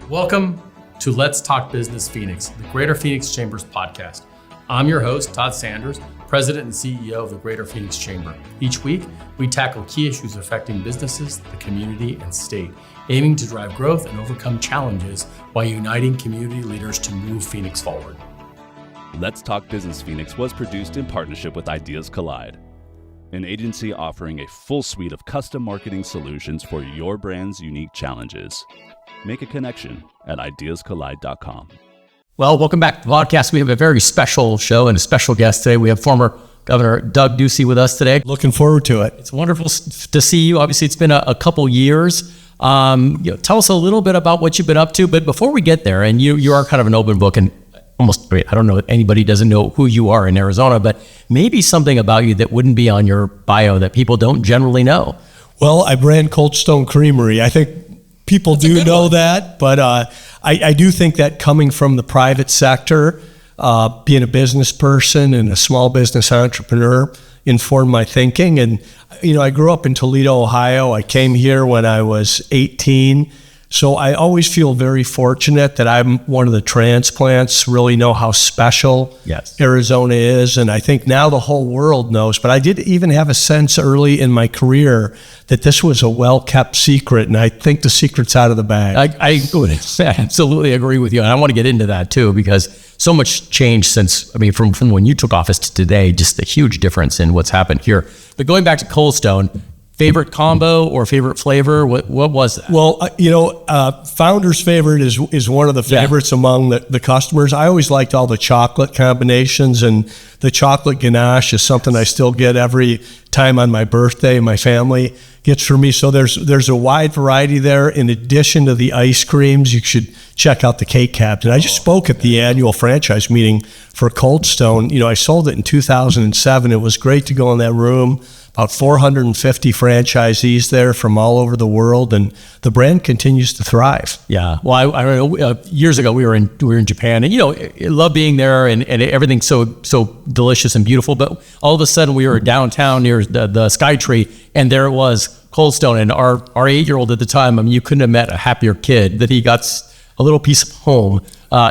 Welcome to Let's Talk Business Phoenix, the Greater Phoenix Chamber's podcast. I'm your host, Todd Sanders, President and CEO of the Greater Phoenix Chamber. Each week, we tackle key issues affecting businesses, the community, and state, aiming to drive growth and overcome challenges while uniting community leaders to move Phoenix forward. Let's Talk Business Phoenix was produced in partnership with Ideas Collide, an agency offering a full suite of custom marketing solutions for your brand's unique challenges. Make a connection at ideascollide.com. Well, welcome back to the podcast. We have a very special show and a special guest today. We have former Governor Doug Ducey with us today. Looking forward to it. It's wonderful to see you. Obviously, it's been a couple years. Tell us a little bit about what you've been up to. But before we get there, and you are kind of an open book, and almost, I don't know if anybody doesn't know who you are in Arizona, but maybe something about you that wouldn't be on your bio that people don't generally know. Well, I ran Cold Stone Creamery. I think people do know that, but I do think that coming from the private sector, being a business person and a small business entrepreneur informed my thinking. And, I grew up in Toledo, Ohio. I came here when I was 18. So I always feel very fortunate that I'm one of the transplants, really know how special Arizona is. And I think now the whole world knows. But I did even have a sense early in my career that this was a well-kept secret. And I think the secret's out of the bag. I absolutely agree with you. And I want to get into that too, because so much changed since, from when you took office to today, just a huge difference in what's happened here. But going back to Cold Stone, favorite combo or favorite flavor? What was that? Well, Founder's favorite is one of the favorites among the customers. I always liked all the chocolate combinations, and the chocolate ganache is something I still get every time on my birthday. My family gets for me. So there's a wide variety there. In addition to the ice creams, you should check out the cake cabinet. I just spoke at the annual franchise meeting for Cold Stone. I sold it in 2007. It was great to go in that room. About 450 franchisees there from all over the world, and the brand continues to thrive. Yeah. Well, I remember years ago we were in Japan, and I love being there, and everything's so delicious and beautiful. But all of a sudden we were downtown near the Sky Tree, and there it was, Cold Stone, and our 8-year-old at the time. You couldn't have met a happier kid that he got a little piece of home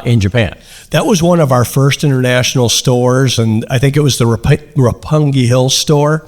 in Japan. That was one of our first international stores, and I think it was the Roppongi Hill store.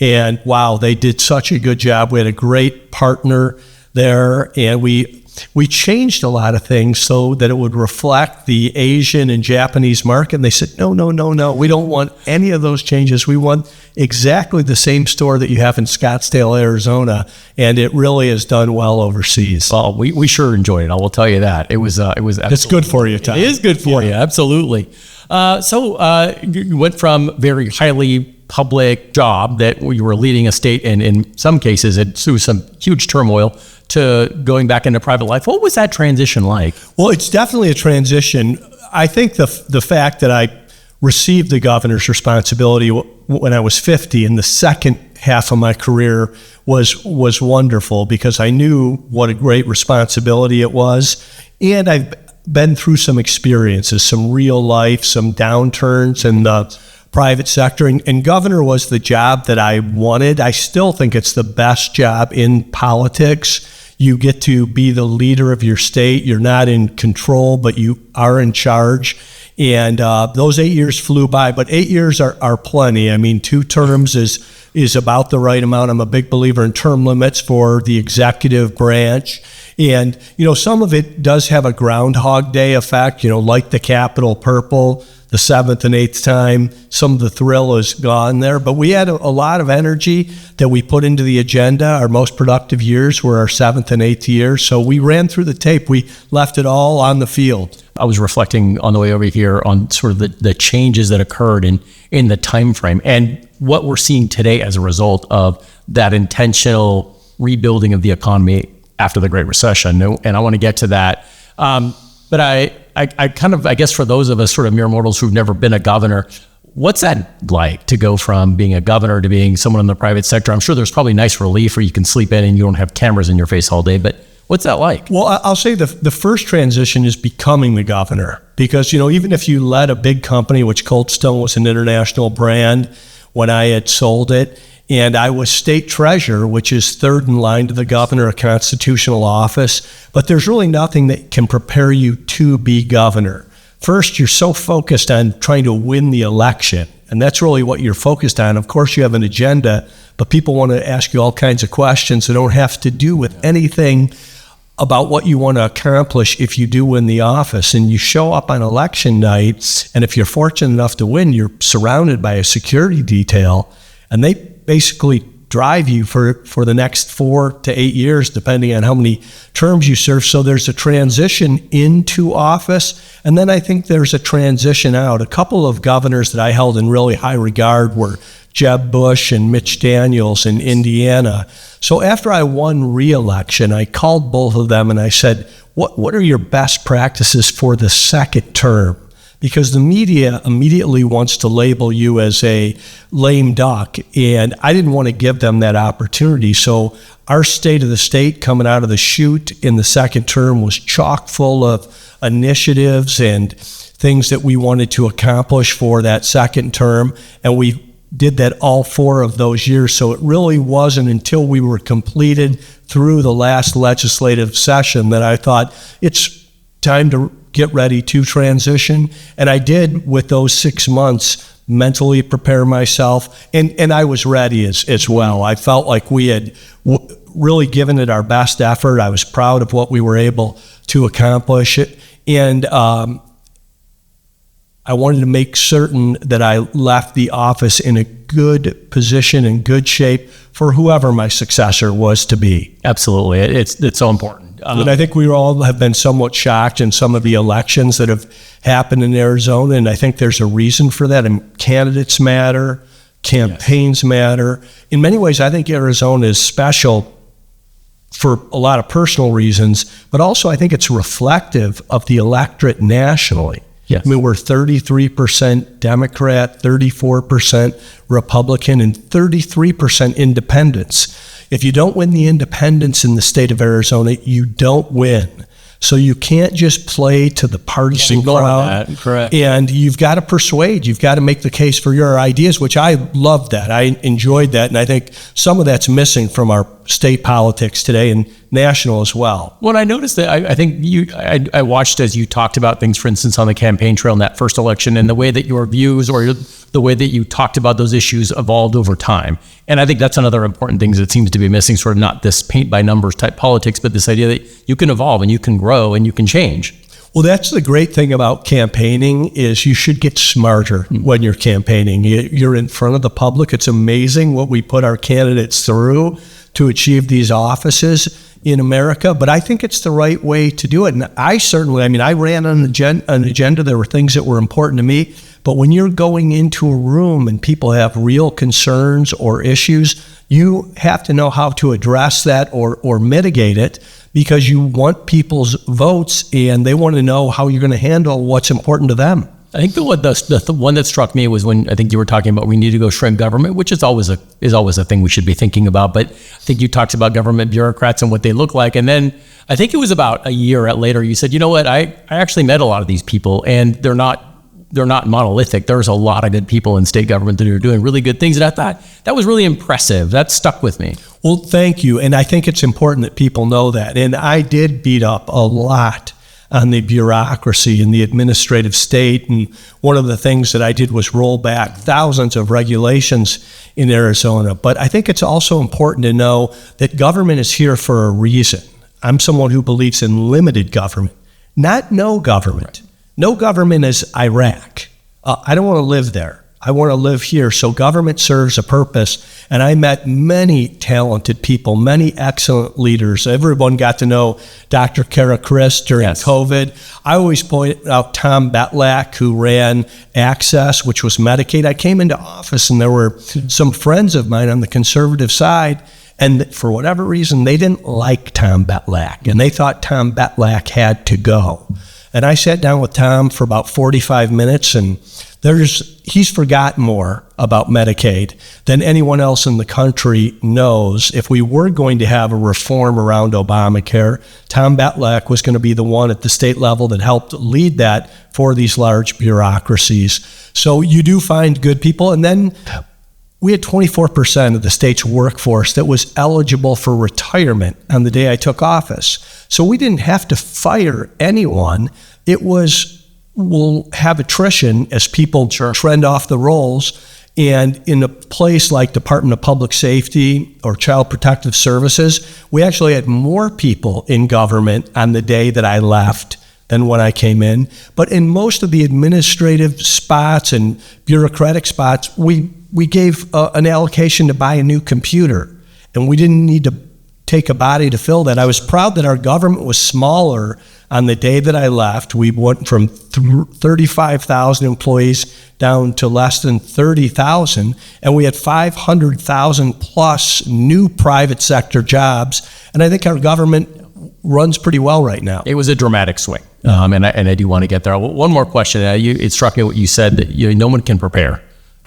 And wow, they did such a good job. We had a great partner there, and we changed a lot of things so that it would reflect the Asian and Japanese market. And they said, no, we don't want any of those changes. We want exactly the same store that you have in Scottsdale, Arizona. And it really has done well overseas. Well, we sure enjoyed it. I will tell you that. It was It's good for you, Tom. It is good for you, absolutely. So you went from very highly public job that you were leading a state, and in some cases through some huge turmoil, to going back into private life. What was that transition like? Well, it's definitely a transition. I think the fact that I received the governor's responsibility when I was 50 in the second half of my career was wonderful, because I knew what a great responsibility it was. And I've been through some experiences, some real life, some downturns in the private sector, and governor was the job that I wanted. I still think it's the best job in politics. You get to be the leader of your state. You're not in control, but you are in charge. And those 8 years flew by, but 8 years are plenty. 2 terms is about the right amount. I'm a big believer in term limits for the executive branch. And, some of it does have a Groundhog Day effect, like the Capitol Purple, the 7th and 8th time. Some of the thrill is gone there, but we had a lot of energy that we put into the agenda. Our most productive years were our 7th and 8th years. So we ran through the tape. We left it all on the field. I was reflecting on the way over here on sort of the changes that occurred in the time frame, and what we're seeing today as a result of that intentional rebuilding of the economy after the Great Recession. And I want to get to that. But I guess for those of us sort of mere mortals who've never been a governor, what's that like to go from being a governor to being someone in the private sector? I'm sure there's probably nice relief where you can sleep in and you don't have cameras in your face all day, but what's that like? Well, I'll say the first transition is becoming the governor, because, even if you led a big company, which Cold Stone was an international brand when I had sold it, And I was state treasurer, which is third in line to the governor, a constitutional office. But there's really nothing that can prepare you to be governor. First, you're so focused on trying to win the election. And that's really what you're focused on. Of course, you have an agenda, but people want to ask you all kinds of questions that don't have to do with anything about what you want to accomplish if you do win the office. And you show up on election night, and if you're fortunate enough to win, you're surrounded by a security detail, and they basically drive you for the next 4 to 8 years, depending on how many terms you serve. So there's a transition into office, and then I think there's a transition out. A couple of governors that I held in really high regard were Jeb Bush and Mitch Daniels in Indiana. So after I won re-election, I called both of them and I said, what are your best practices for the second term? Because the media immediately wants to label you as a lame duck, and I didn't want to give them that opportunity. So our state of the state coming out of the chute in the second term was chock full of initiatives and things that we wanted to accomplish for that second term, and we did that all 4 of those years. So it really wasn't until we were completed through the last legislative session that I thought it's time to get ready to transition. And I did, with those 6 months, mentally prepare myself, and I was ready as well. I felt like we had really given it our best effort. I was proud of what we were able to accomplish it, and I wanted to make certain that I left the office in a good position and good shape for whoever my successor was to be. Absolutely. It's so important. And I think we all have been somewhat shocked in some of the elections that have happened in Arizona, and I think there's a reason for that. And candidates matter, campaigns matter. In many ways, I think Arizona is special for a lot of personal reasons, but also I think it's reflective of the electorate nationally. Yes. I mean, we're 33% Democrat, 34% Republican, and 33% independents. If you don't win the independents in the state of Arizona, you don't win. So you can't just play to the partisan crowd. Correct. And you've got to persuade. You've got to make the case for your ideas, which I love that. I enjoyed that. And I think some of that's missing from our state politics today and national as well. Well, I noticed that I think I watched as you talked about things, for instance, on the campaign trail in that first election, and the way that your views or the way that you talked about those issues evolved over time. And I think that's another important thing that seems to be missing, sort of not this paint by numbers type politics, but this idea that you can evolve and you can grow and you can change. Well, that's the great thing about campaigning is you should get smarter when you're campaigning. You're in front of the public. It's amazing what we put our candidates through to achieve these offices in America, but I think it's the right way to do it. And I ran on an agenda. There were things that were important to me, but when you're going into a room and people have real concerns or issues, you have to know how to address that or mitigate it, because you want people's votes and they want to know how you're going to handle what's important to them. I think the one that struck me was when I think you were talking about we need to go shrink government, which is always a thing we should be thinking about. But I think you talked about government bureaucrats and what they look like. And then I think it was about a year later, you said, you know what, I actually met a lot of these people, and they're not monolithic. There's a lot of good people in state government that are doing really good things. And I thought that was really impressive. That stuck with me. Well, thank you. And I think it's important that people know that. And I did beat up a lot on the bureaucracy in the administrative state. And one of the things that I did was roll back thousands of regulations in Arizona. But I think it's also important to know that government is here for a reason. I'm someone who believes in limited government, not no government. Right. No government is Iraq. I don't want to live there. I want to live here. So government serves a purpose. And I met many talented people, many excellent leaders. Everyone got to know Dr. Kara Chris during COVID. I always point out Tom Betlak, who ran Access, which was Medicaid. I came into office and there were some friends of mine on the conservative side, and for whatever reason, they didn't like Tom Betlak, and they thought Tom Betlak had to go. And I sat down with Tom for about 45 minutes, and he's forgotten more about Medicaid than anyone else in the country knows. If we were going to have a reform around Obamacare, Tom Betlak was going to be the one at the state level that helped lead that for these large bureaucracies. So you do find good people. And then we had 24% of the state's workforce that was eligible for retirement on the day I took office. So we didn't have to fire anyone. It was, we'll have attrition as people trend off the rolls. And in a place like Department of Public Safety or Child Protective Services, we actually had more people in government on the day that I left than when I came in. But in most of the administrative spots and bureaucratic spots, we gave an allocation to buy a new computer, and we didn't need to take a body to fill that. I was proud that our government was smaller on the day that I left. We went from 35,000 employees down to less than 30,000, and we had 500,000 plus new private sector jobs. And I think our government runs pretty well right now. It was a dramatic swing, and I do want to get there. One more question. It struck me what you said, that no one can prepare.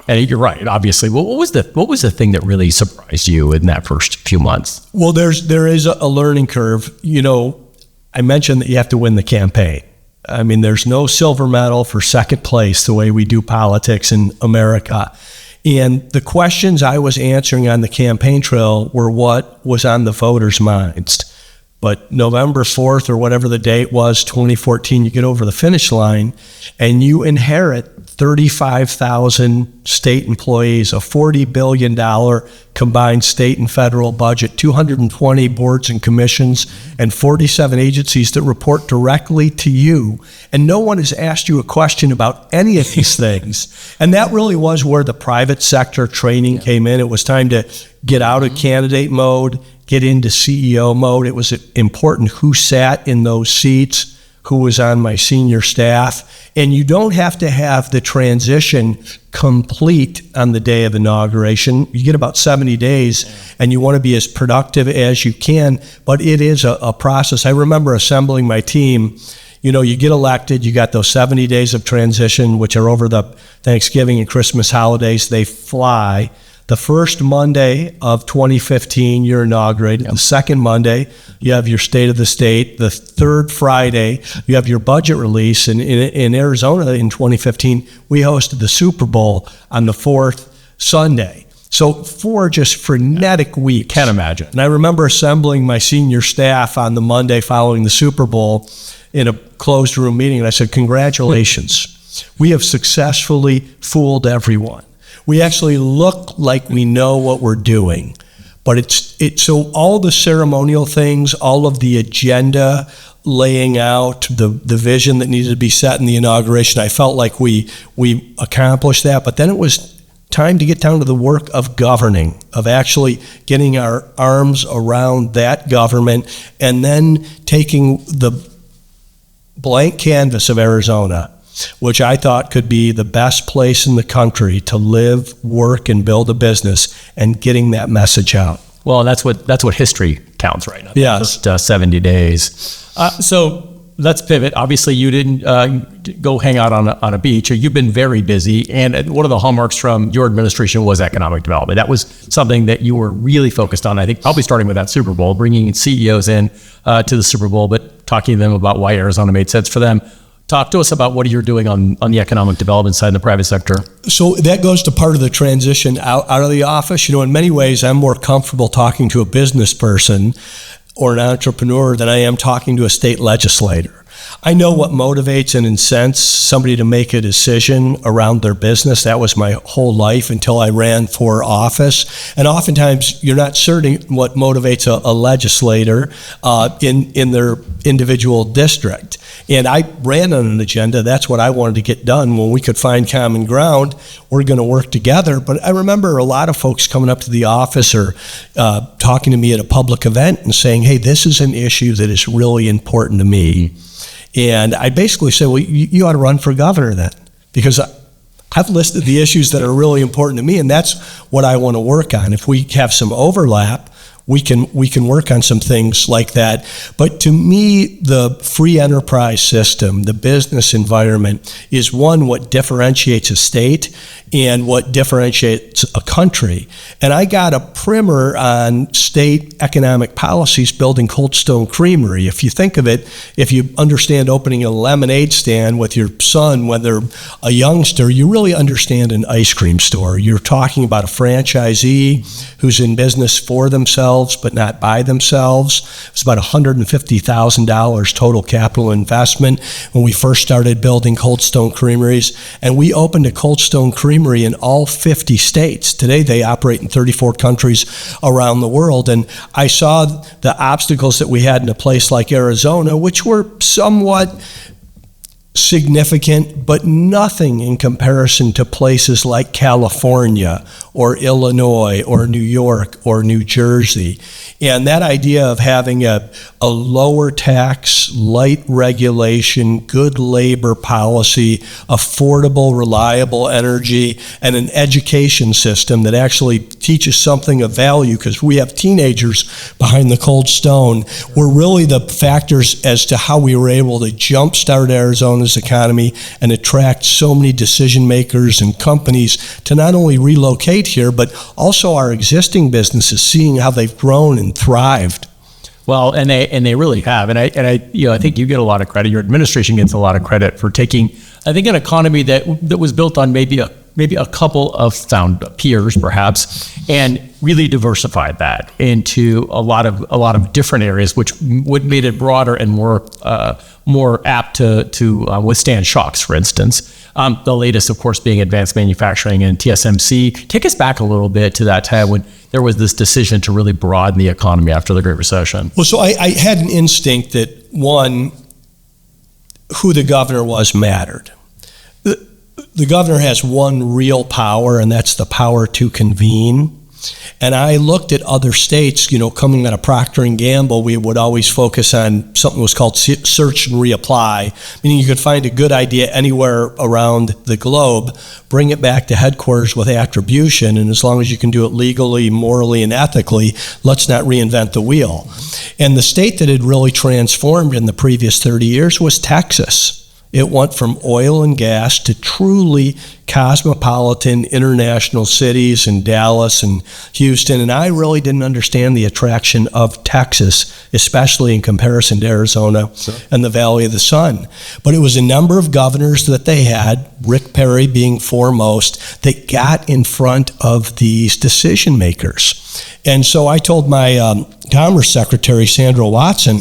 And you're right, obviously. What was the thing that really surprised you in that first few months? Well, there is a learning curve. I mentioned that you have to win the campaign. I mean, there's no silver medal for second place the way we do politics in America. And the questions I was answering on the campaign trail were what was on the voters' minds. But November 4th or whatever the date was, 2014, you get over the finish line and you inherit 35,000 state employees, a $40 billion combined state and federal budget, 220 boards and commissions, and 47 agencies that report directly to you. And no one has asked you a question about any of these things. And that really was where the private sector training came in. It was time to get out of candidate mode, get into CEO mode. It was important who sat in those seats, who was on my senior staff. And you don't have to have the transition complete on the day of inauguration. You get about 70 days, and you want to be as productive as you can, but it is a process. I remember assembling my team. You get elected, you got those 70 days of transition, which are over the Thanksgiving and Christmas holidays. They fly. The first Monday of 2015, you're inaugurated. The second Monday, you have your State of the State. The third Friday, you have your budget release. And in Arizona in 2015, we hosted the Super Bowl on the fourth Sunday. So 4 just frenetic weeks. Can't imagine. And I remember assembling my senior staff on the Monday following the Super Bowl in a closed room meeting. And I said, congratulations. We have successfully fooled everyone. We actually look like we know what we're doing, but it's so all the ceremonial things, all of the agenda laying out, the vision that needed to be set in the inauguration, I felt like we accomplished that. But then it was time to get down to the work of governing, of actually getting our arms around that government, and then taking the blank canvas of Arizona, which I thought could be the best place in the country to live, work, and build a business, and getting that message out. Well, that's what history counts right now. Yes. Just 70 days. So let's pivot. Obviously, you didn't go hang out on a beach. You've been very busy, and one of the hallmarks from your administration was economic development. That was something that you were really focused on, I think, probably starting with that Super Bowl, bringing CEOs in to the Super Bowl, but talking to them about why Arizona made sense for them. Talk to us about what you're doing on the economic development side in the private sector. So that goes to part of the transition out of the office. In many ways, I'm more comfortable talking to a business person or an entrepreneur than I am talking to a state legislator. I know what motivates and incents somebody to make a decision around their business. That was my whole life until I ran for office. And oftentimes, you're not certain what motivates a legislator in their individual district. And I ran on an agenda. That's what I wanted to get done. When we could find common ground, we're going to work together. But I remember a lot of folks coming up to the office or talking to me at a public event and saying, hey, this is an issue that is really important to me. And I basically said, well, you ought to run for governor then, because I've listed the issues that are really important to me, and that's what I want to work on. If we have some overlap, we can work on some things like that. But to me, the free enterprise system, the business environment, is one, what differentiates a state and what differentiates a country. And I got a primer on state economic policies building Cold Stone Creamery. If you think of it, if you understand opening a lemonade stand with your son when they're a youngster, you really understand an ice cream store. You're talking about a franchisee who's in business for themselves but not by themselves. It's about $150,000 total capital investment when we first started building Cold Stone Creameries. And we opened a Cold Stone Creamery in all 50 states. Today they operate in 34 countries around the world. And I saw the obstacles that we had in a place like Arizona, which were somewhat significant, but nothing in comparison to places like California or Illinois or New York or New Jersey. And that idea of having a lower tax, light regulation, good labor policy, affordable, reliable energy, and an education system that actually teaches something of value, because we have teenagers behind the Cold Stone, were really the factors as to how we were able to jumpstart Arizona's economy and attract so many decision makers and companies to not only relocate here, but also our existing businesses, seeing how they've grown and thrived. Well, and they really have, and I think you get a lot of credit. Your administration gets a lot of credit for taking, I think, an economy that was built on maybe a couple of sound peers, perhaps, and really diversified that into a lot of different areas, which would made it broader and more apt to withstand shocks. For instance, the latest, of course, being advanced manufacturing and TSMC. Take us back a little bit to that time when there was this decision to really broaden the economy after the Great Recession. Well, so I had an instinct that, one, who the governor was mattered. The governor has one real power, and that's the power to convene. And I looked at other states, coming out of Procter & Gamble, we would always focus on something that was called search and reapply, meaning you could find a good idea anywhere around the globe, bring it back to headquarters with attribution, and as long as you can do it legally, morally, and ethically, let's not reinvent the wheel. And the state that had really transformed in the previous 30 years was Texas. It went from oil and gas to truly cosmopolitan international cities in Dallas and Houston. And I really didn't understand the attraction of Texas, especially in comparison to Arizona and the Valley of the Sun. But it was a number of governors that they had, Rick Perry being foremost, that got in front of these decision makers. And so I told my Commerce Secretary, Sandra Watson,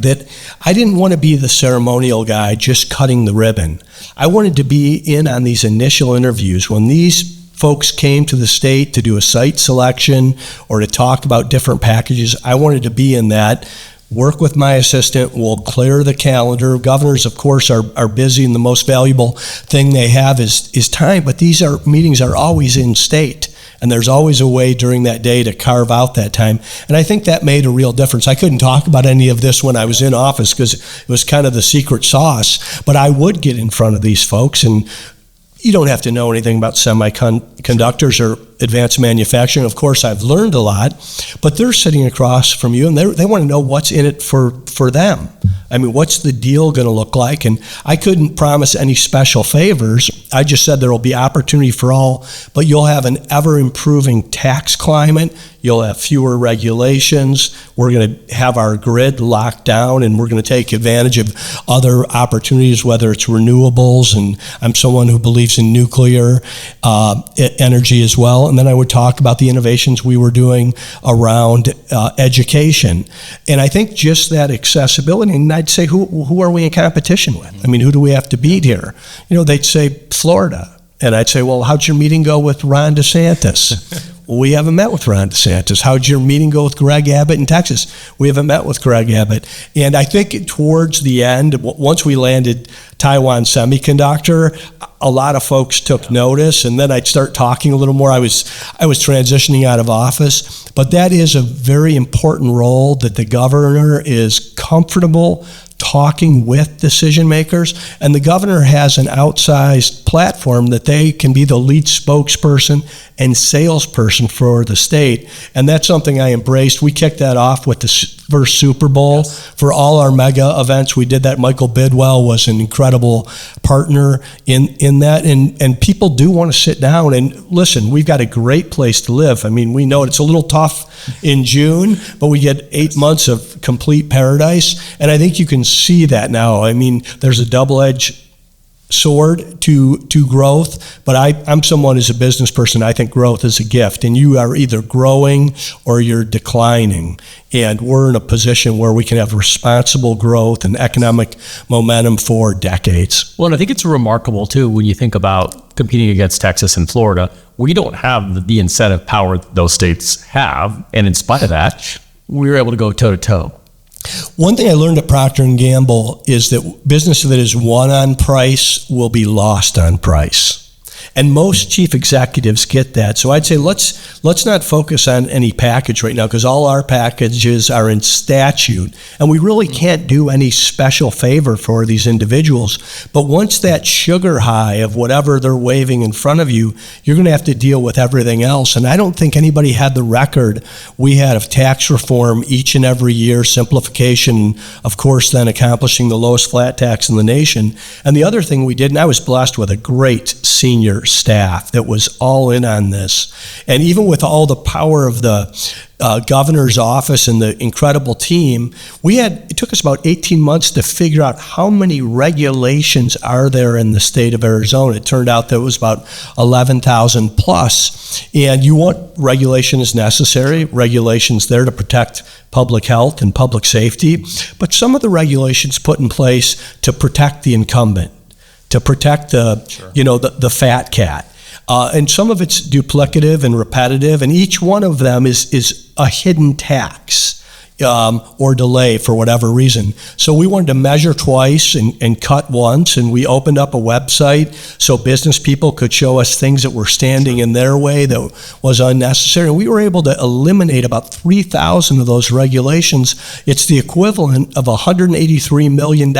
that I didn't want to be the ceremonial guy just cutting the ribbon. I wanted to be in on these initial interviews when these folks came to the state to do a site selection or to talk about different packages. I wanted to be in that, work with my assistant, we'll clear the calendar. Governors, of course, are busy, and the most valuable thing they have is time, but these meetings are always in state. And there's always a way during that day to carve out that time. And I think that made a real difference. I couldn't talk about any of this when I was in office because it was kind of the secret sauce, but I would get in front of these folks, and you don't have to know anything about semiconductors or advanced manufacturing. Of course, I've learned a lot, but they're sitting across from you, and they want to know what's in it for them. I mean, what's the deal going to look like? And I couldn't promise any special favors. I just said there will be opportunity for all, but you'll have an ever-improving tax climate. You'll have fewer regulations. We're going to have our grid locked down, and we're going to take advantage of other opportunities, whether it's renewables, and I'm someone who believes in nuclear energy as well. And then I would talk about the innovations we were doing around education. And I think just that accessibility, and I'd say, who are we in competition with? I mean, who do we have to beat here? They'd say Florida. And I'd say, well, how'd your meeting go with Ron DeSantis? We haven't met with Ron DeSantis. How'd your meeting go with Greg Abbott in Texas? We haven't met with Greg Abbott. And I think towards the end, once we landed Taiwan Semiconductor, a lot of folks took notice, and then I'd start talking a little more. I was transitioning out of office, but that is a very important role, that the governor is comfortable talking with decision makers, and the governor has an outsized platform that they can be the lead spokesperson and salesperson for the state, and that's something I embraced. We kicked that off with the first Super Bowl. For all our mega events. We did that. Michael Bidwell was an incredible partner in that, and people do want to sit down and listen. We've got a great place to live. I mean, we know it's a little tough in June, but we get 8 months of complete paradise, and I think you can see that now. I mean, there's a double-edged sword to growth, but I'm someone as a business person, I think growth is a gift, and you are either growing or you're declining, and we're in a position where we can have responsible growth and economic momentum for decades. Well, and I think it's remarkable too when you think about competing against Texas and Florida. We don't have the incentive power those states have, and in spite of that, we were able to go toe-to-toe. One thing I learned at Procter & Gamble is that business that is won on price will be lost on price. And most chief executives get that. So I'd say let's not focus on any package right now, because all our packages are in statute, and we really can't do any special favor for these individuals. But once that sugar high of whatever they're waving in front of you, you're going to have to deal with everything else. And I don't think anybody had the record we had of tax reform each and every year, simplification, of course, then accomplishing the lowest flat tax in the nation. And the other thing we did, and I was blessed with a great senior staff that was all in on this. And even with all the power of the governor's office and the incredible team, it took us about 18 months to figure out how many regulations are there in the state of Arizona. It turned out that it was about 11,000 plus. And regulation is necessary. Regulation's there to protect public health and public safety. But some of the regulations put in place to protect the incumbent, to protect the fat cat. And some of it's duplicative and repetitive, and each one of them is a hidden tax or delay for whatever reason. So we wanted to measure twice and cut once, and we opened up a website so business people could show us things that were standing in their way that was unnecessary. And we were able to eliminate about 3,000 of those regulations. It's the equivalent of a $183 million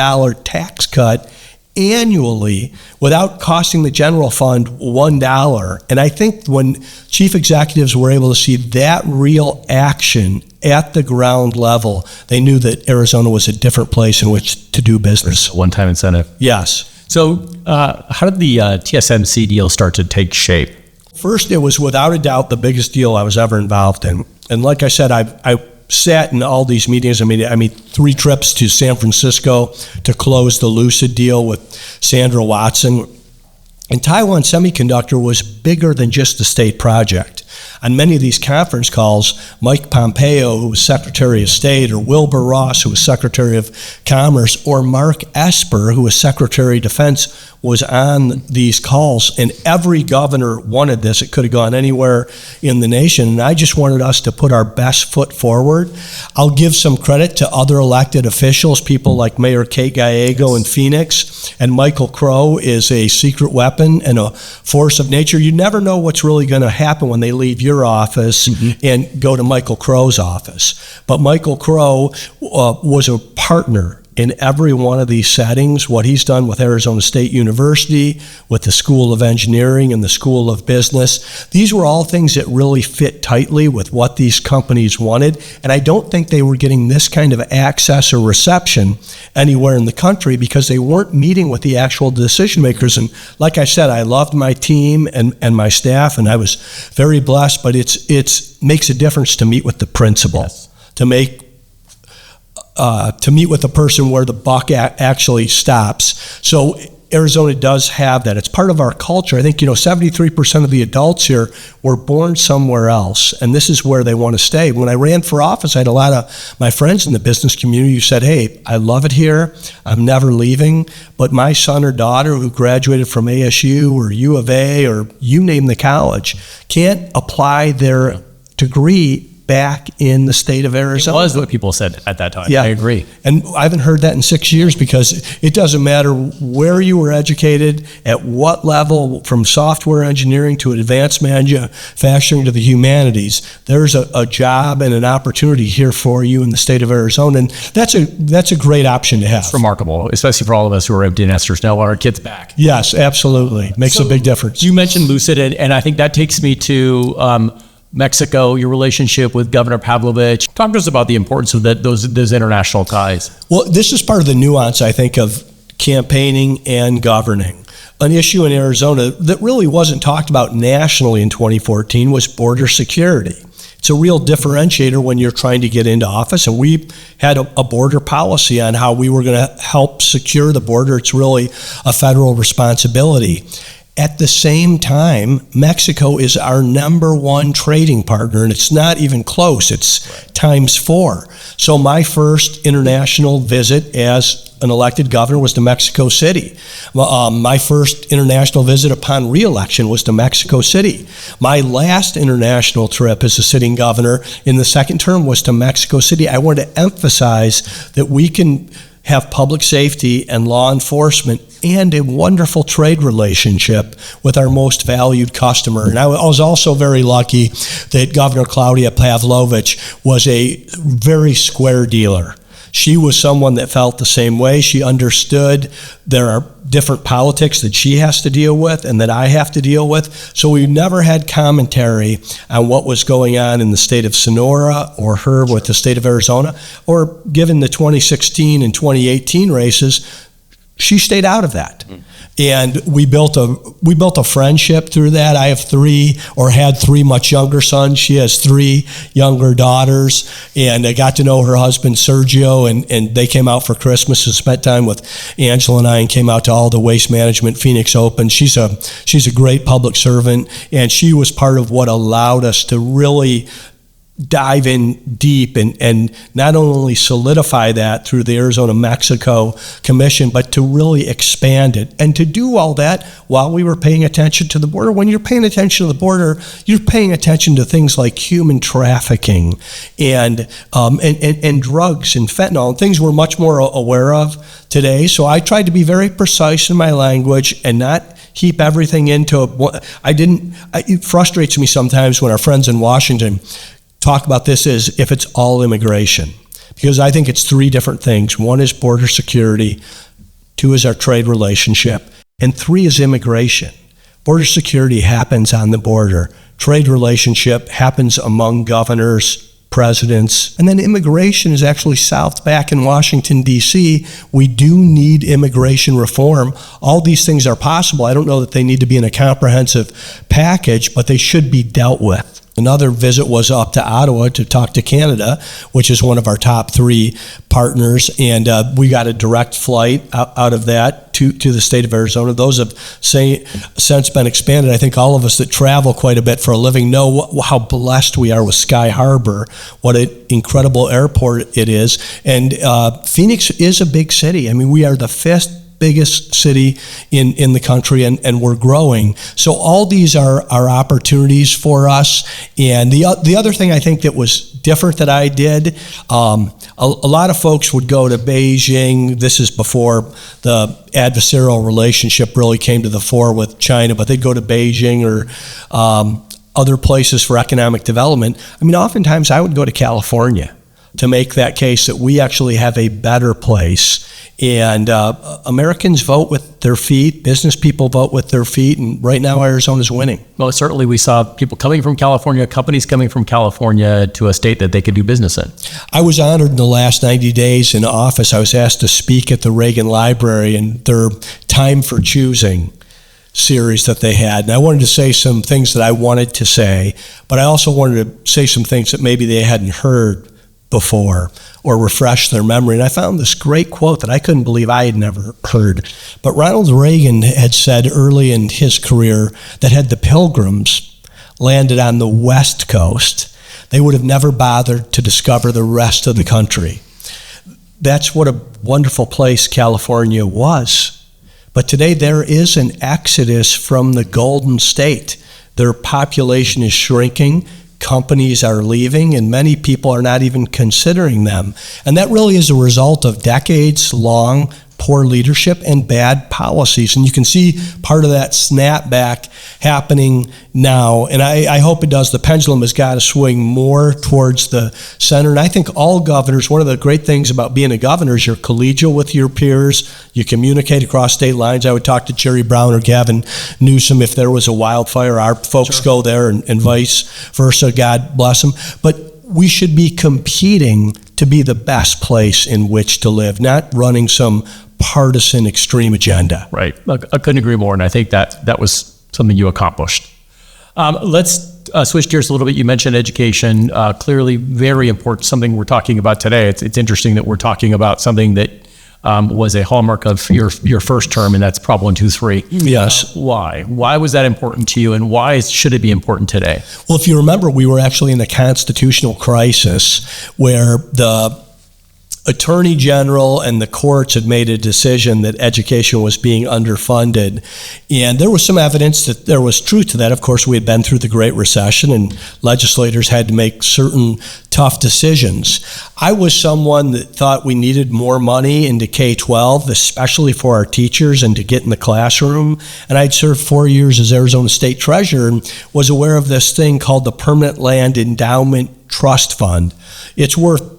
tax cut annually without costing the general fund $1. And I think when chief executives were able to see that real action at the ground level, they knew that Arizona was a different place in which to do business. One-time incentive. Yes. So how did the TSMC deal start to take shape? First, it was without a doubt the biggest deal I was ever involved in. And like I said, I sat in all these meetings. I mean, 3 trips to San Francisco to close the Lucid deal with Sandra Watson. And Taiwan Semiconductor was bigger than just a state project. On many of these conference calls, Mike Pompeo, who was Secretary of State, or Wilbur Ross, who was Secretary of Commerce, or Mark Esper, who was Secretary of Defense, was on these calls, and every governor wanted this. It could have gone anywhere in the nation, and I just wanted us to put our best foot forward. I'll give some credit to other elected officials, people like Mayor Kate Gallego in Phoenix, and Michael Crow is a secret weapon and a force of nature. You never know what's really going to happen when they leave your office and go to Michael Crow's office. But Michael Crow was a partner in every one of these settings. What he's done with Arizona State University, with the School of Engineering and the School of Business, these were all things that really fit tightly with what these companies wanted. And I don't think they were getting this kind of access or reception anywhere in the country because they weren't meeting with the actual decision makers. And like I said, I loved my team and my staff, and I was very blessed, but it's makes a difference to meet with the principal, to meet with the person where the buck actually stops. So Arizona does have that. It's part of our culture. I think, 73% of the adults here were born somewhere else, and this is where they want to stay. When I ran for office, I had a lot of my friends in the business community who said, hey, I love it here. I'm never leaving. But my son or daughter who graduated from ASU or U of A or you name the college can't apply their degree back in the state of It Arizona. was what people said at that time. Yeah. I agree. And I haven't heard that in 6 years, because it doesn't matter where you were educated, at what level, from software engineering to advanced manufacturing to the humanities, there's a job and an opportunity here for you in the state of Arizona. And that's a great option to have. It's remarkable, especially for all of us who are empty nesters now, want our kids back. Yes, absolutely. Makes a big difference. You mentioned Lucid, and I think that takes me to Mexico, your relationship with Governor Pavlovich. Talk to us about the importance of those international ties. Well, this is part of the nuance, I think, of campaigning and governing. An issue in Arizona that really wasn't talked about nationally in 2014 was border security. It's a real differentiator when you're trying to get into office, and we had a border policy on how we were going to help secure the border. It's really a federal responsibility. At the same time, Mexico is our number one trading partner, and it's not even close. It's ×4. So my first international visit as an elected governor was to Mexico City. My first international visit upon re-election was to Mexico City. My last international trip as a sitting governor in the second term was to Mexico City. I wanted to emphasize that we can have public safety and law enforcement and a wonderful trade relationship with our most valued customer. And I was also very lucky that Governor Claudia Pavlovich was a very square dealer. She was someone that felt the same way. She understood there are different politics that she has to deal with and that I have to deal with. So we never had commentary on what was going on in the state of Sonora or her with the state of Arizona, or given the 2016 and 2018 races, she stayed out of that. And we built a friendship through that. I have had three much younger sons. She has 3 younger daughters. And I got to know her husband, Sergio, and they came out for Christmas and spent time with Angela and I, and came out to all the Waste Management Phoenix Open. She's a great public servant, and she was part of what allowed us to really dive in deep and not only solidify that through the Arizona-Mexico Commission, but to really expand it. And to do all that while we were paying attention to the border. When you're paying attention to the border, you're paying attention to things like human trafficking and drugs and fentanyl, and things we're much more aware of today. So I tried to be very precise in my language and not heap everything into it frustrates me sometimes when our friends in Washington talk about this as if it's all immigration, because I think it's 3 different things. 1 is border security, 2 is our trade relationship, and 3 is immigration. Border security happens on the border. Trade relationship happens among governors, presidents, and then immigration is actually south back in Washington, D.C. We do need immigration reform. All these things are possible. I don't know that they need to be in a comprehensive package, but they should be dealt with. Another visit was up to Ottawa to talk to Canada, which is one of our top 3 partners, and we got a direct flight out of that to the state of Arizona. Those have since been expanded. I think all of us that travel quite a bit for a living know how blessed we are with Sky Harbor, what an incredible airport it is. And Phoenix is a big city. I mean, we are the 5th biggest city in the country, and we're growing. So all these are opportunities for us. And the other thing I think that was different that I did, a lot of folks would go to Beijing. This is before the adversarial relationship really came to the fore with China, but they'd go to Beijing or other places for economic development. I mean, oftentimes I would go to California to make that case that we actually have a better place. And Americans vote with their feet, business people vote with their feet, and right now Arizona's winning. Well, certainly we saw people coming from California, companies coming from California to a state that they could do business in. I was honored in the last 90 days in office. I was asked to speak at the Reagan Library and their Time for Choosing series that they had. And I wanted to say some things that I wanted to say, but I also wanted to say some things that maybe they hadn't heard before or refresh their memory. And I found this great quote that I couldn't believe I had never heard. But Ronald Reagan had said early in his career that had the Pilgrims landed on the West Coast, they would have never bothered to discover the rest of the country. That's what a wonderful place California was. But today there is an exodus from the Golden State. Their population is shrinking. companies are leaving, and many people are not even considering them. And that really is a result of decades-long poor leadership and bad policies. And you can see part of that snapback happening now. And I hope it does. The pendulum has got to swing more towards the center. And I think all governors, one of the great things about being a governor is you're collegial with your peers. You communicate across state lines. I would talk to Jerry Brown or Gavin Newsom if there was a wildfire. Our folks go there and vice versa. God bless them. But we should be competing to be the best place in which to live, not running some partisan extreme agenda. Right. Look, I couldn't agree more, and I think that was something you accomplished. Let's switch gears a little bit. You mentioned education, clearly very important, something we're talking about today. It's interesting that we're talking about something that was a hallmark of your first term, and that's Prop 123. Yes. Why? Why was that important to you, and why should it be important today? Well, if you remember, we were actually in a constitutional crisis where the Attorney General and the courts had made a decision that education was being underfunded. And there was some evidence that there was truth to that. Of course, we had been through the Great Recession and legislators had to make certain tough decisions. I was someone that thought we needed more money into K-12, especially for our teachers and to get in the classroom. And I'd served 4 years as Arizona State Treasurer and was aware of this thing called the Permanent Land Endowment Trust Fund. It's worth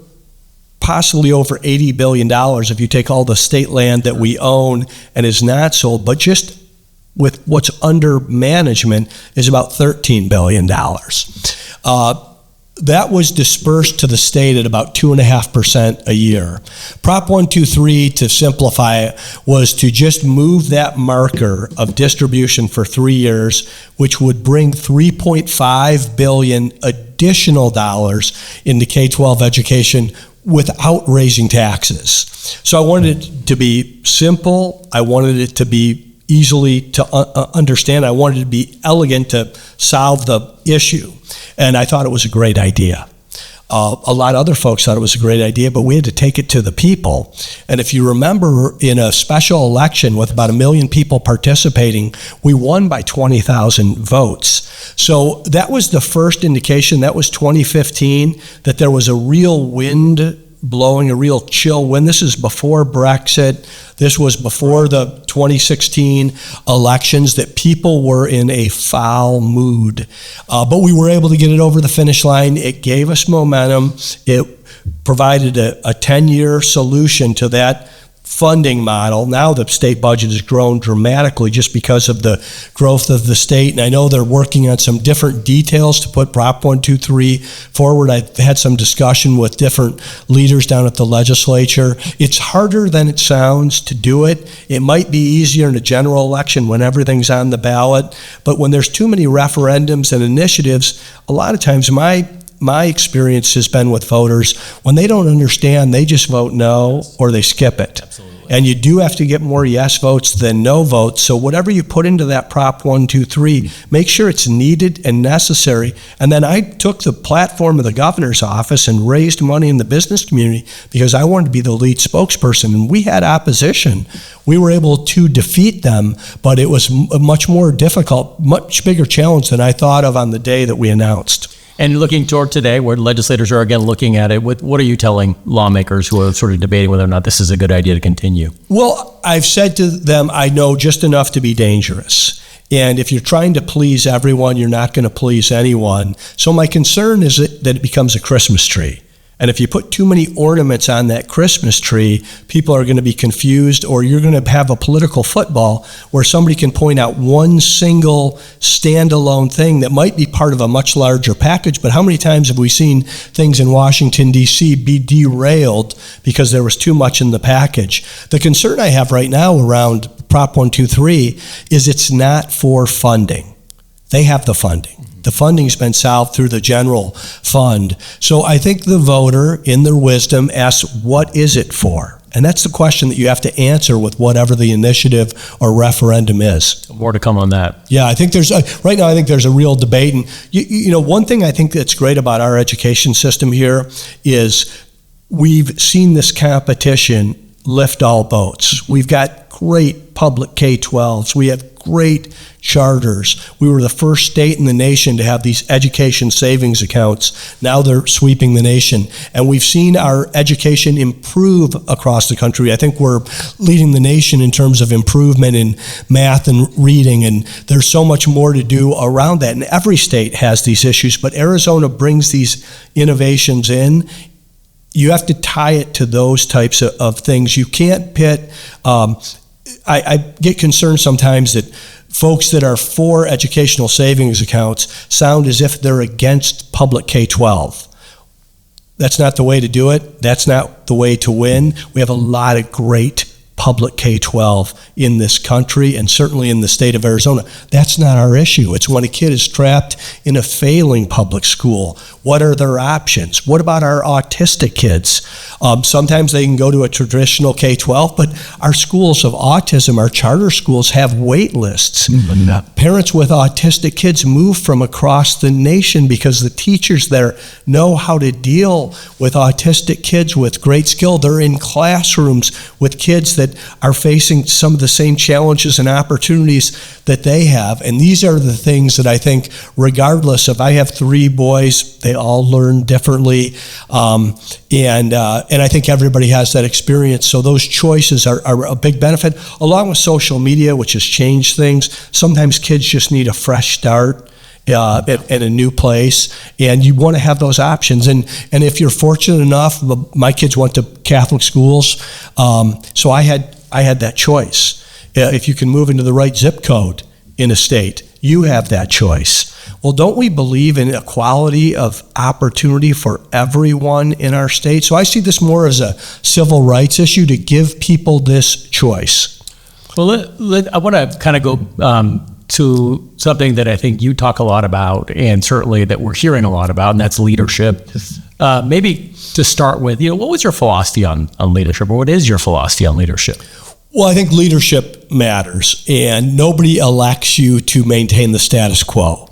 possibly over $80 billion if you take all the state land that we own and is not sold, but just with what's under management is about $13 billion. That was dispersed to the state at about 2.5% a year. Prop 123, to simplify it, was to just move that marker of distribution for 3 years, which would bring $3.5 billion additional dollars into K-12 education without raising taxes. So I wanted it to be simple. I wanted it to be easily to understand. I wanted it to be elegant to solve the issue. And I thought it was a great idea. A lot of other folks thought it was a great idea, but we had to take it to the people. And if you remember, in a special election with about 1 million people participating, we won by 20,000 votes. So that was the first indication. That was 2015, that there was a real wind blowing, a real chill wind. This is before Brexit. This was before the 2016 elections, that people were in a foul mood. But we were able to get it over the finish line. It gave us momentum. It provided a 10-year solution to that funding model. Now the state budget has grown dramatically just because of the growth of the state, and I know they're working on some different details to put Prop 123 forward. I've had some discussion with different leaders down at the legislature. It's harder than it sounds to do it. It might be easier in a general election when everything's on the ballot, but when there's too many referendums and initiatives, a lot of times my experience has been with voters, when they don't understand, they just vote no or they skip it. Absolutely. And you do have to get more yes votes than no votes. So whatever you put into that Prop 123, make sure it's needed and necessary. And then I took the platform of the governor's office and raised money in the business community because I wanted to be the lead spokesperson. And we had opposition. We were able to defeat them, but it was a much more difficult, much bigger challenge than I thought of on the day that we announced. And looking toward today, where legislators are again looking at it, what are you telling lawmakers who are sort of debating whether or not this is a good idea to continue? Well, I've said to them, I know just enough to be dangerous. And if you're trying to please everyone, you're not going to please anyone. So my concern is that it becomes a Christmas tree. And if you put too many ornaments on that Christmas tree, people are going to be confused, or you're going to have a political football where somebody can point out one single standalone thing that might be part of a much larger package. But how many times have we seen things in Washington, D.C. be derailed because there was too much in the package? The concern I have right now around Prop 123 is it's not for funding. They have the funding. The funding's been solved through the general fund. So I think the voter, in their wisdom, asks, what is it for? And that's the question that you have to answer with whatever the initiative or referendum is. More to come on that. Yeah, I think right now I think there's a real debate. And you know, one thing I think that's great about our education system here is we've seen this competition lift all boats. We've got great public K-12s. We have great charters. We were the first state in the nation to have these education savings accounts. Now they're sweeping the nation. And we've seen our education improve across the country. I think we're leading the nation in terms of improvement in math and reading, and there's so much more to do around that. And every state has these issues, but Arizona brings these innovations in. You have to tie it to those types of things. You can't pit, I get concerned sometimes that folks that are for educational savings accounts sound as if they're against public K-12. That's not the way to do it. That's not the way to win. We have a lot of great public K-12 in this country, and certainly in the state of Arizona. That's not our issue. It's when a kid is trapped in a failing public school. What are their options? What about our autistic kids? Sometimes they can go to a traditional K-12, but our schools of autism, our charter schools, have wait lists. Parents with autistic kids move from across the nation because the teachers there know how to deal with autistic kids with great skill. They're in classrooms with kids that are facing some of the same challenges and opportunities that they have. And these are the things that I think, regardless of, I have 3 boys, they all learn differently. And I think everybody has that experience. So those choices are a big benefit, along with social media, which has changed things. Sometimes kids just need a fresh start. At a new place, and you want to have those options. And if you're fortunate enough, my kids went to Catholic schools, so I had that choice. If you can move into the right zip code in a state, you have that choice. Well, don't we believe in equality of opportunity for everyone in our state? So I see this more as a civil rights issue to give people this choice. Well, I want to kind of go to something that I think you talk a lot about, and certainly that we're hearing a lot about, and that's leadership. Maybe to start with, what was your philosophy on leadership, or what is your philosophy on leadership? Well, I think leadership matters, and nobody elects you to maintain the status quo.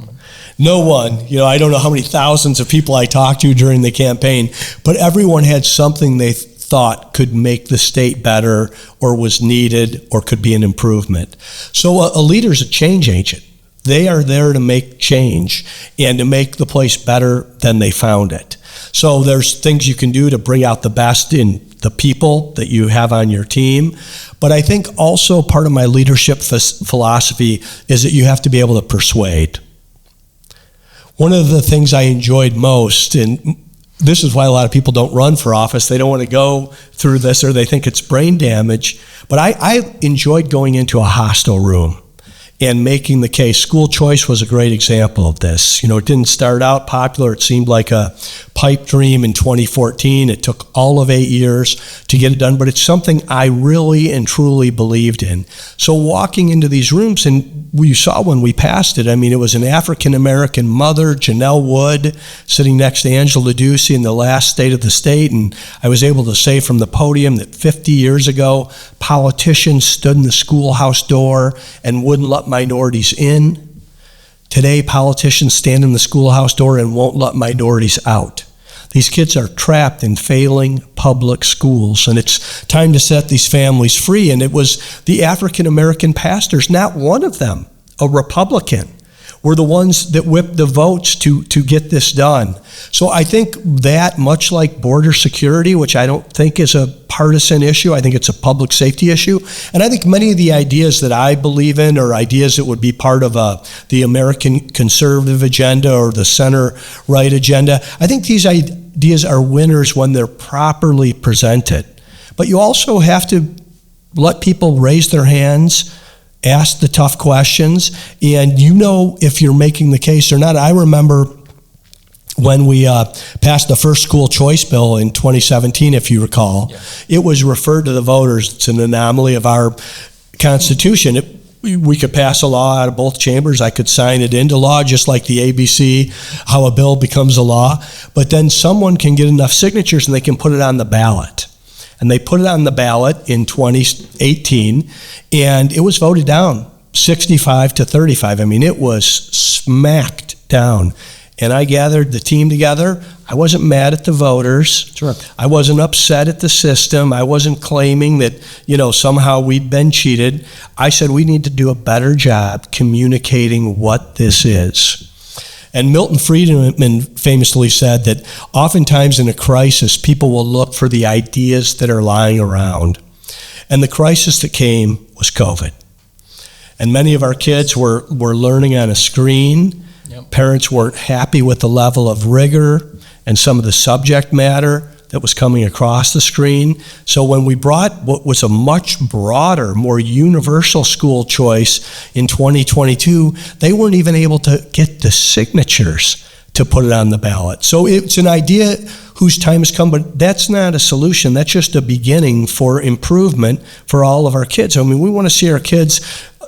No one, I don't know how many thousands of people I talked to during the campaign, but everyone had something they thought could make the state better, or was needed, or could be an improvement. So a leader's a change agent. They are there to make change and to make the place better than they found it. So there's things you can do to bring out the best in the people that you have on your team. But I think also part of my leadership philosophy is that you have to be able to persuade. One of the things I enjoyed most, and this is why a lot of people don't run for office. They don't want to go through this, or they think it's brain damage. But I enjoyed going into a hostile room and making the case. School choice was a great example of this. It didn't start out popular. It seemed like a pipe dream in 2014. It took all of 8 years to get it done, but it's something I really and truly believed in. So walking into these rooms, and you saw when we passed it, it was an African-American mother, Janelle Wood, sitting next to Angela Ducey in the last state of the state, and I was able to say from the podium that 50 years ago, politicians stood in the schoolhouse door and wouldn't let minorities in. Today, politicians stand in the schoolhouse door and won't let minorities out. These kids are trapped in failing public schools, and it's time to set these families free. And it was the African-American pastors, not one of them, a Republican, were the ones that whipped the votes to get this done. So I think that, much like border security, which I don't think is a partisan issue, I think it's a public safety issue. And I think many of the ideas that I believe in, or ideas that would be part of the American conservative agenda or the center-right agenda, I think these ideas are winners when they're properly presented. But you also have to let people raise their hands, ask the tough questions, and if you're making the case or not. I remember when we passed the first school choice bill in 2017, if you recall, it was referred to the voters. It's an anomaly of our Constitution. We could pass a law out of both chambers. I could sign it into law, just like the ABC, how a bill becomes a law. But then someone can get enough signatures and they can put it on the ballot. And they put it on the ballot in 2018, and it was voted down 65 to 35. It was smacked down. and I gathered the team together. I wasn't mad at the voters. Sure. I wasn't upset at the system. I wasn't claiming that, somehow we'd been cheated. I said we need to do a better job communicating what this is. And Milton Friedman famously said that oftentimes in a crisis, people will look for the ideas that are lying around. And the crisis that came was COVID. And many of our kids were learning on a screen. Yep. Parents weren't happy with the level of rigor and some of the subject matter that was coming across the screen. So when we brought what was a much broader, more universal school choice in 2022, they weren't even able to get the signatures to put it on the ballot. So it's an idea whose time has come, but that's not a solution. That's just a beginning for improvement for all of our kids. I mean, we want to see our kids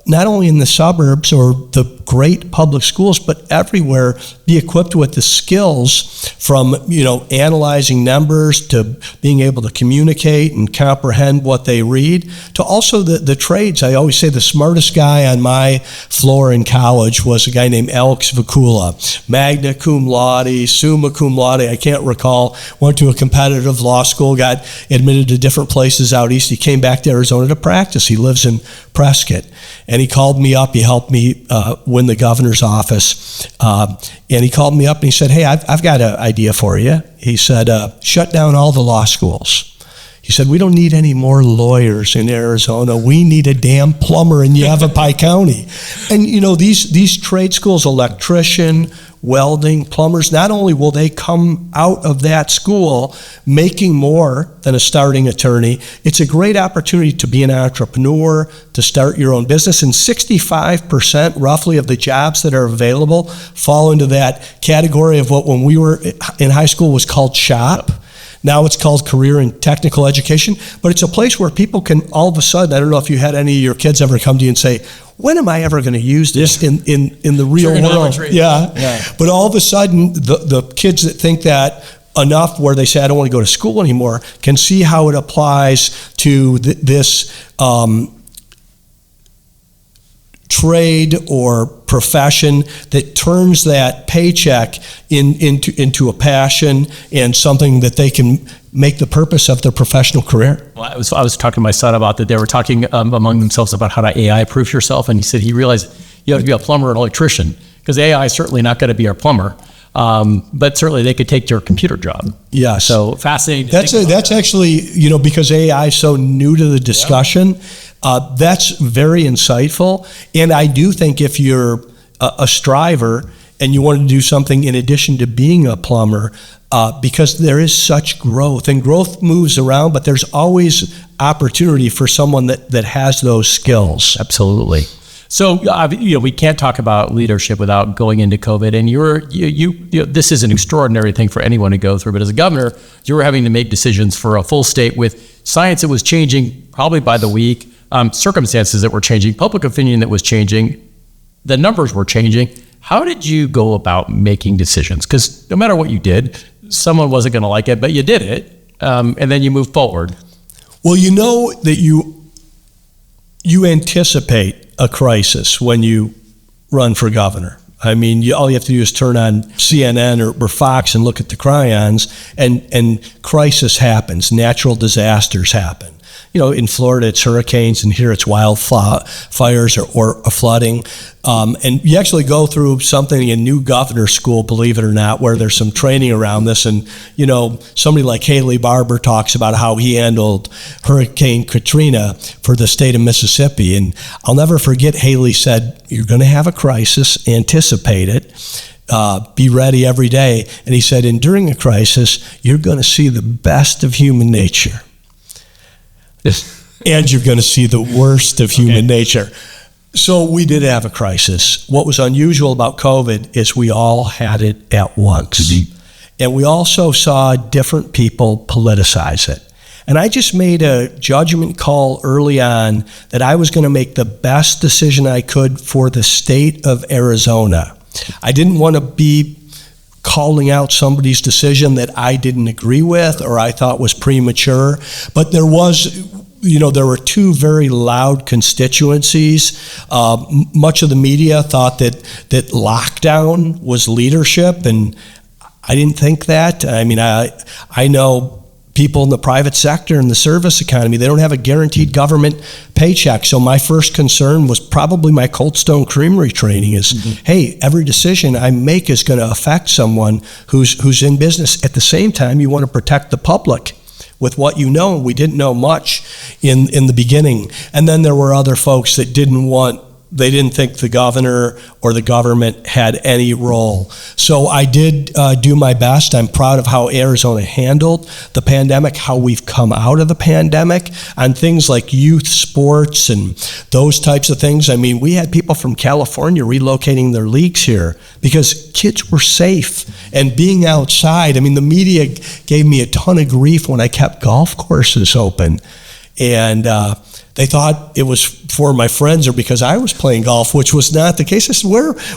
not only in the suburbs or the great public schools, but everywhere be equipped with the skills from, analyzing numbers to being able to communicate and comprehend what they read, to also the trades. I always say the smartest guy on my floor in college was a guy named Alex Vakula, magna cum laude, summa cum laude, I can't recall, went to a competitive law school, got admitted to different places out east. He came back to Arizona to practice. He lives in Prescott. And he called me up. He helped me win the governor's office. And he called me up and he said, hey, I've got an idea for you. He said, shut down all the law schools. He said, we don't need any more lawyers in Arizona. We need a damn plumber in Yavapai County. And, these trade schools, electrician, welding, plumbers, not only will they come out of that school making more than a starting attorney, it's a great opportunity to be an entrepreneur, to start your own business. And 65% roughly of the jobs that are available fall into that category of what when we were in high school was called SHOP. Now it's called career and technical education, but it's a place where people can all of a sudden, I don't know if you had any of your kids ever come to you and say, when am I ever going to use this in the real world? Yeah. But all of a sudden, the kids that think that enough where they say, I don't want to go to school anymore, can see how it applies to this trade or profession that turns that paycheck into a passion and something that they can make the purpose of their professional career. Well, I was talking to my son about that. They were talking among themselves about how to AI proof yourself, and he said he realized you have to be a plumber or an electrician because AI is certainly not going to be our plumber. But certainly they could take your computer job. Yeah. So fascinating. That's actually, because AI is so new to the discussion, that's very insightful. And I do think if you're a striver and you want to do something in addition to being a plumber, because there is such growth, and growth moves around, but there's always opportunity for someone that has those skills. Absolutely. So, we can't talk about leadership without going into COVID. And you this is an extraordinary thing for anyone to go through. But as a governor, you were having to make decisions for a full state with science that was changing probably by the week, circumstances that were changing, public opinion that was changing, the numbers were changing. How did you go about making decisions? Because no matter what you did, someone wasn't going to like it, but you did it, and then you moved forward. Well, you know that you anticipate a crisis when you run for governor. I mean, all you have to do is turn on CNN or Fox and look at the chyons, and crisis happens. Natural disasters happen. In Florida, it's hurricanes, and here it's wildfires or flooding. And you actually go through something in new governor school, believe it or not, where there's some training around this. And, somebody like Haley Barbour talks about how he handled Hurricane Katrina for the state of Mississippi. And I'll never forget, Haley said, you're going to have a crisis, anticipate it. Be ready every day. And he said, and during a crisis, you're going to see the best of human nature. And you're going to see the worst of human nature. So we did have a crisis. What was unusual about COVID is we all had it at once. Mm-hmm. And we also saw different people politicize it. And I just made a judgment call early on that I was going to make the best decision I could for the state of Arizona. I didn't want to be calling out somebody's decision that I didn't agree with or I thought was premature. But there was there were two very loud constituencies. Much of the media thought that lockdown was leadership, and I didn't think that. I mean, I know people in the private sector and the service economy, they don't have a guaranteed government paycheck. So my first concern was probably my Cold Stone Creamery training is, hey, every decision I make is going to affect someone who's in business. At the same time, you want to protect the public with what you know. We didn't know much in the beginning. And then there were other folks that they didn't think the governor or the government had any role. So I did do my best. I'm proud of how Arizona handled the pandemic, how we've come out of the pandemic on things like youth sports and those types of things. I mean, we had people from California relocating their leagues here because kids were safe and being outside. I mean, the media gave me a ton of grief when I kept golf courses open. And they thought it was for my friends or because I was playing golf, which was not the case. I said,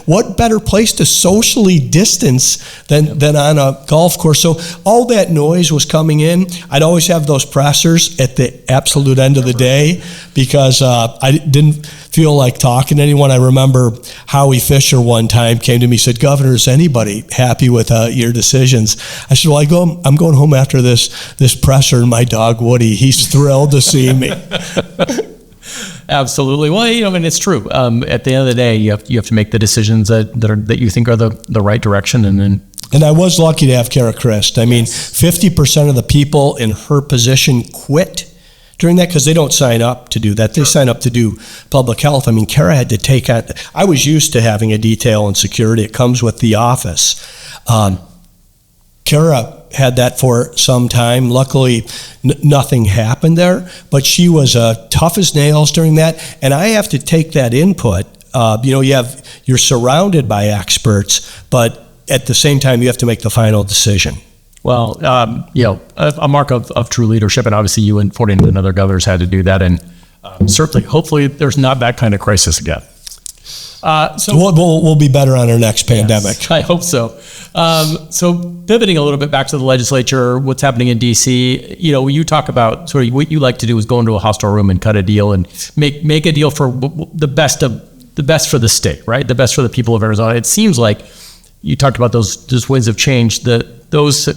what better place to socially distance than on a golf course? So all that noise was coming in. I'd always have those pressers at the absolute end of the day because I didn't feel like talking to anyone. I remember Howie Fisher one time came to me and said, Governor, is anybody happy with your decisions? I said, well, I'm going home after this presser, and my dog Woody, he's thrilled to see me. Absolutely. Well, and it's true. At the end of the day, you have to make the decisions that you think are the right direction, and I was lucky to have Kara Christ. I mean, 50% of the people in her position quit during that because they don't sign up to do that. They sign up to do public health. I mean, Kara had to take on. I was used to having a detail and security. It comes with the office. Kara had that for some time. Luckily, nothing happened there, but she was tough as nails during that. And I have to take that input. You're surrounded by experts, but at the same time, you have to make the final decision. Well, a mark of true leadership, and obviously you and 14 and other governors had to do that, and certainly, hopefully, there's not that kind of crisis again. So we'll be better on our next pandemic. Yes, I hope so. So pivoting a little bit back to the legislature, what's happening in DC, when you talk about sort of what you like to do is go into a hostile room and cut a deal and make a deal for the best for the state, right? The best for the people of Arizona. It seems like you talked about those winds of change. Those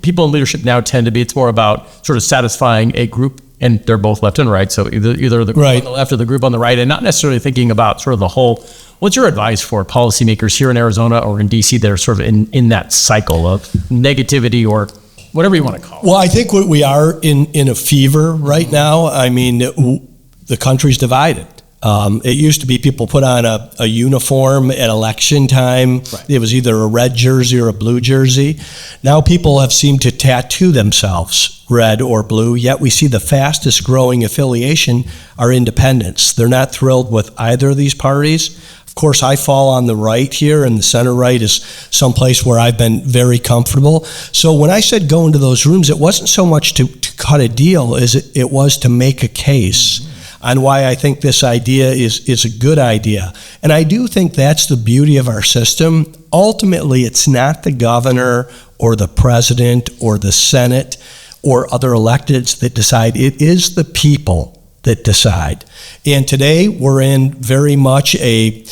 people in leadership now tend to be. It's more about sort of satisfying a group. And they're both left and right, so either the group on the left or the group on the right, and not necessarily thinking about sort of the whole. What's your advice for policymakers here in Arizona or in DC that are sort of in that cycle of negativity or whatever you want to call it? Well, I think we are in a fever right now. I mean, the country's divided. It used to be people put on a uniform at election time. Right. It was either a red jersey or a blue jersey. Now people have seemed to tattoo themselves red or blue, yet we see the fastest growing affiliation are independents. They're not thrilled with either of these parties. Of course, I fall on the right here, and the center right is someplace where I've been very comfortable. So when I said go into those rooms, it wasn't so much to cut a deal as it was to make a case on why I think this idea is a good idea. And I do think that's the beauty of our system. Ultimately, it's not the governor or the president or the Senate or other electeds that decide. It is the people that decide. And today, we're in very much a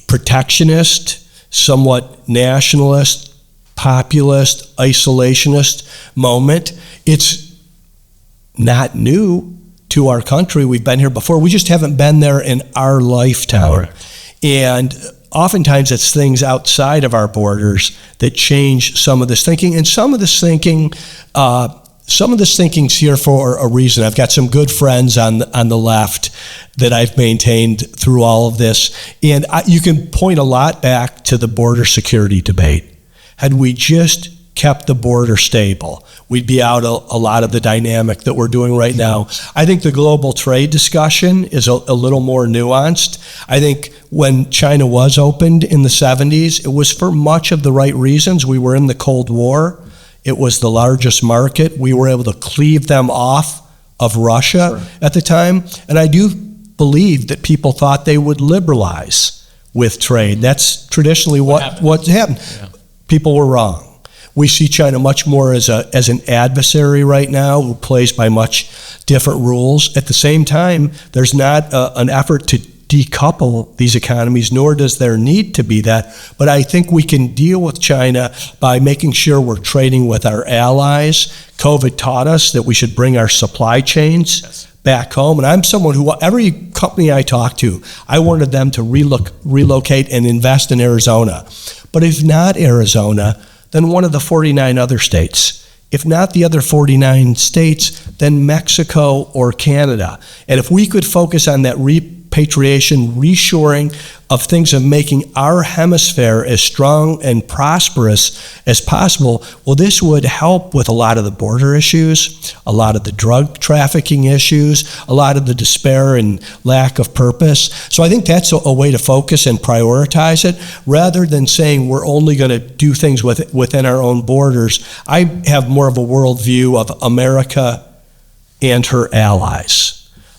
protectionist, somewhat nationalist, populist, isolationist moment. It's not new to our country. We've been here before. We just haven't been there in our lifetime. Right. And oftentimes it's things outside of our borders that change some of this thinking. And some of this thinking's here for a reason. I've got some good friends on the left that I've maintained through all of this. And you can point a lot back to the border security debate. Had we just kept the border stable, we'd be out a lot of the dynamic that we're doing right now. I think the global trade discussion is a little more nuanced. I think when China was opened in the 70s, it was for much of the right reasons. We were in the Cold War. It was the largest market. We were able to cleave them off of Russia at the time. And I do believe that people thought they would liberalize with trade. That's traditionally what happened. Yeah. People were wrong. We see China much more as an adversary right now who plays by much different rules. At the same time, there's not an effort to decouple these economies, nor does there need to be that. But I think we can deal with China by making sure we're trading with our allies. COVID taught us that we should bring our supply chains back home. And I'm someone who, every company I talk to, I wanted them to relocate and invest in Arizona. But if not Arizona, then one of the 49 other states. If not the other 49 states, then Mexico or Canada. And if we could focus on that repatriation, reshoring of things, of making our hemisphere as strong and prosperous as possible, well, this would help with a lot of the border issues, a lot of the drug trafficking issues, a lot of the despair and lack of purpose. So I think that's a way to focus and prioritize it, rather than saying we're only going to do things within our own borders. I have more of a worldview of America and her allies.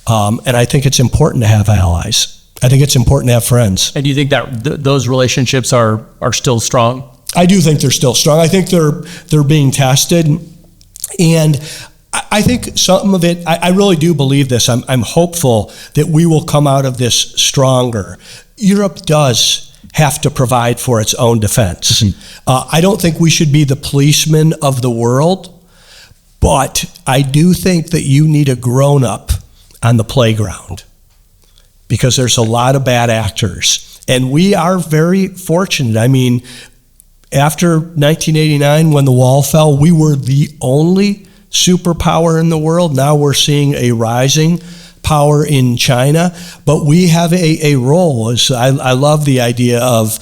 And I think it's important to have allies. I think it's important to have friends. And do you think that those relationships are still strong? I do think they're still strong. I think they're being tested. And I think some of it, I really do believe this. I'm hopeful that we will come out of this stronger. Europe does have to provide for its own defense. I don't think we should be the policemen of the world, but I do think that you need a grown-up on the playground, because there's a lot of bad actors. And we are very fortunate. I mean, after 1989, when the wall fell, we were the only superpower in the world. Now we're seeing a rising power in China, but we have a role. I love the idea of,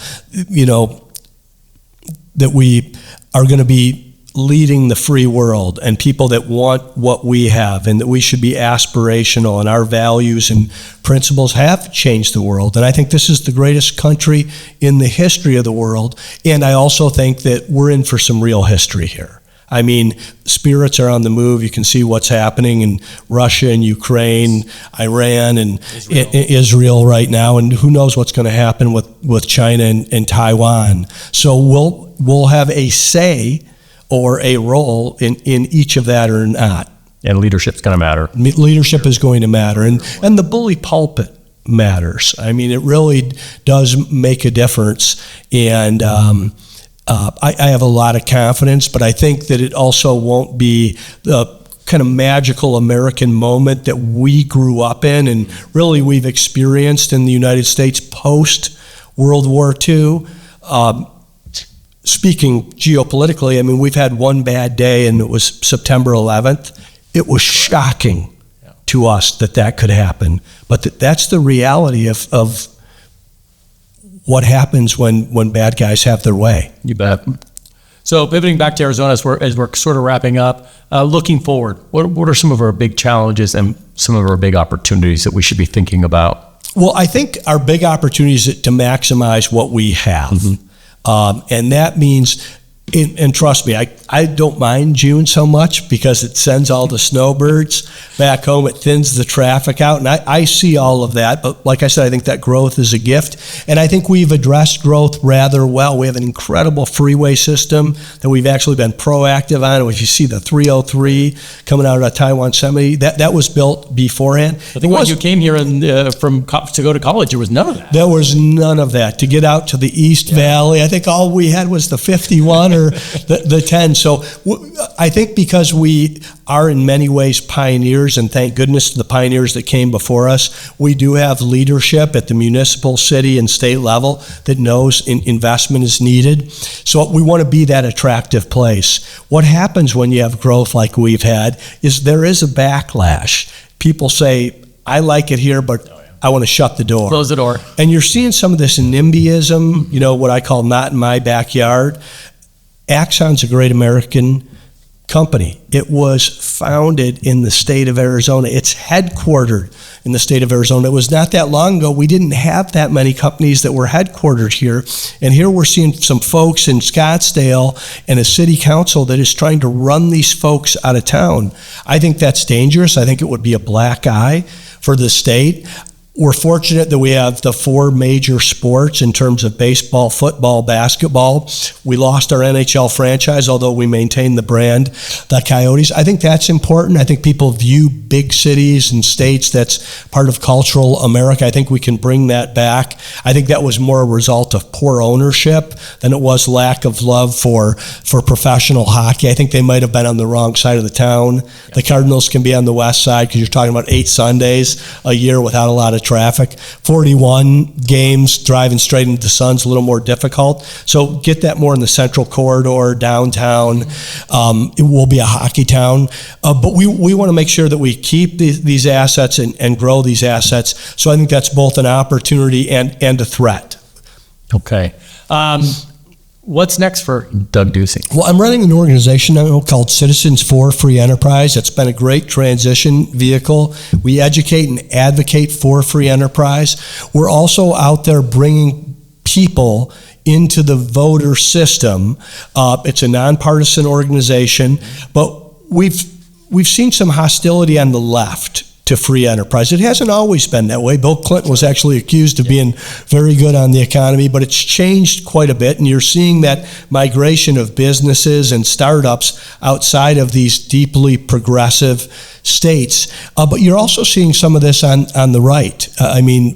that we are going to be leading the free world, and people that want what we have, and that we should be aspirational, and our values and principles have changed the world. And I think this is the greatest country in the history of the world. And I also think that we're in for some real history here. I mean, spirits are on the move. You can see what's happening in Russia and Ukraine, Iran and Israel right now, and who knows what's going to happen with China and Taiwan. So we'll have a say or a role in each of that or not. And leadership's going to matter. Leadership is going to matter. And the bully pulpit matters. I mean, it really does make a difference. And I have a lot of confidence, but I think that it also won't be the kind of magical American moment that we grew up in and really we've experienced in the United States post World War II. Speaking geopolitically, I mean, we've had one bad day, and it was September 11th. It was shocking to us that could happen. But that's the reality of what happens when bad guys have their way. You bet. So pivoting back to Arizona, as we're sort of wrapping up, looking forward, what are some of our big challenges and some of our big opportunities that we should be thinking about? Well, I think our big opportunity is to maximize what we have. Mm-hmm. And that means, and trust me, I don't mind June so much because it sends all the snowbirds back home. It thins the traffic out, and I see all of that. But like I said, I think that growth is a gift, and I think we've addressed growth rather well. We have an incredible freeway system that we've actually been proactive on. If you see the 303 coming out of Taiwan Semi, that was built beforehand. I think when you came here to go to college, there was none of that. There was none of that. To get out to the East Valley, I think all we had was the 51 or the 10. So I think because we are in many ways pioneers, and thank goodness to the pioneers that came before us, we do have leadership at the municipal, city, and state level that knows investment is needed. So we want to be that attractive place. What happens when you have growth like we've had is there is a backlash. People say, I like it here, but I want to shut the door. Close the door. And you're seeing some of this NIMBYism, what I call not in my backyard. Axon's a great American company. It was founded in the state of Arizona. It's headquartered in the state of Arizona. It was not that long ago. We didn't have that many companies that were headquartered here. And here we're seeing some folks in Scottsdale and a city council that is trying to run these folks out of town. I think that's dangerous. I think it would be a black eye for the state. We're fortunate that we have the 4 major sports in terms of baseball, football, basketball. We lost our NHL franchise, although we maintained the brand, the Coyotes. I think that's important. I think people view big cities and states that's part of cultural America. I think we can bring that back. I think that was more a result of poor ownership than it was lack of love for professional hockey. I think they might have been on the wrong side of the town. The Cardinals can be on the west side because you're talking about 8 Sundays a year without a lot of traffic. 41 games driving straight into the sun's a little more difficult. So get that more in the central corridor, downtown. It will be a hockey town. But we want to make sure that we keep these assets and grow these assets. So I think that's both an opportunity and a threat. Okay. What's next for Doug Ducey? Well, I'm running an organization now called Citizens for Free Enterprise. It's been a great transition vehicle. We educate and advocate for free enterprise. We're also out there bringing people into the voter system. It's a nonpartisan organization, but we've seen some hostility on the left to free enterprise. It hasn't always been that way. Bill Clinton was actually accused of being very good on the economy, but it's changed quite a bit, and you're seeing that migration of businesses and startups outside of these deeply progressive states. But you're also seeing some of this on the right.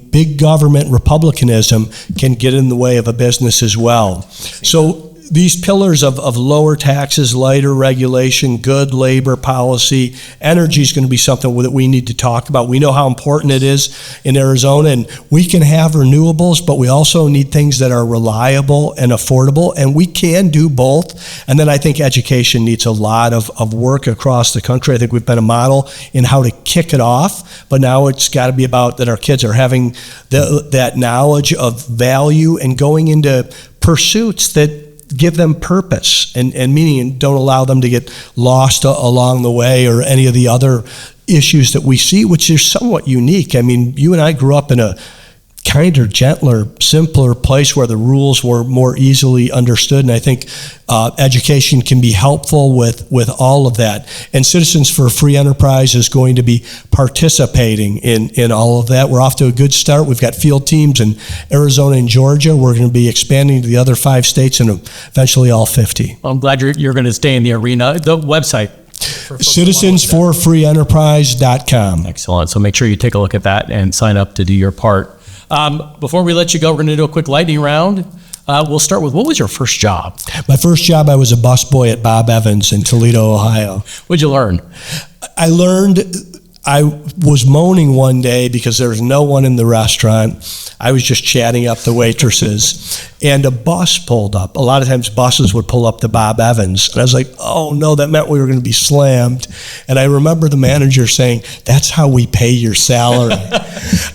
Big government republicanism can get in the way of a business as well. So these pillars of lower taxes, lighter regulation, good labor policy, energy is going to be something that we need to talk about. We know how important it is in Arizona, and we can have renewables, but we also need things that are reliable and affordable, and we can do both. And then I think education needs a lot of work across the country. I think we've been a model in how to kick it off, but now it's got to be about that our kids are having that knowledge of value and going into pursuits that give them purpose and meaning, and don't allow them to get lost along the way or any of the other issues that we see, which is somewhat unique. You and I grew up in a kinder, gentler, simpler place where the rules were more easily understood, and I think education can be helpful with all of that. And Citizens for Free Enterprise is going to be participating in all of that. We're off to a good start. We've got field teams in Arizona and Georgia. We're going to be expanding to the other 5 states and eventually all 50. Well, I'm glad you're going to stay in the arena. The website? Citizensforfreeenterprise.com. Excellent. So make sure you take a look at that and sign up to do your part. Before we let you go, we're going to do a quick lightning round. We'll start with, what was your first job? My first job, I was a busboy at Bob Evans in Toledo, Ohio. What'd you learn? I was moaning one day because there was no one in the restaurant. I was just chatting up the waitresses, and a bus pulled up. A lot of times buses would pull up to Bob Evans, and I was like, oh no, that meant we were going to be slammed. And I remember the manager saying, that's how we pay your salary.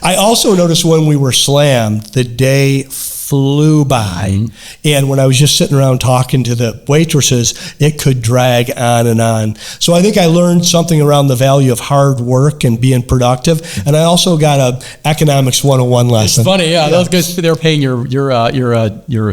I also noticed when we were slammed, the day flew by, and when I was just sitting around talking to the waitresses, it could drag on and on. So I think I learned something around the value of hard work and being productive, and I also got a economics 101 lesson. It's funny, yeah. Those guys, they're paying your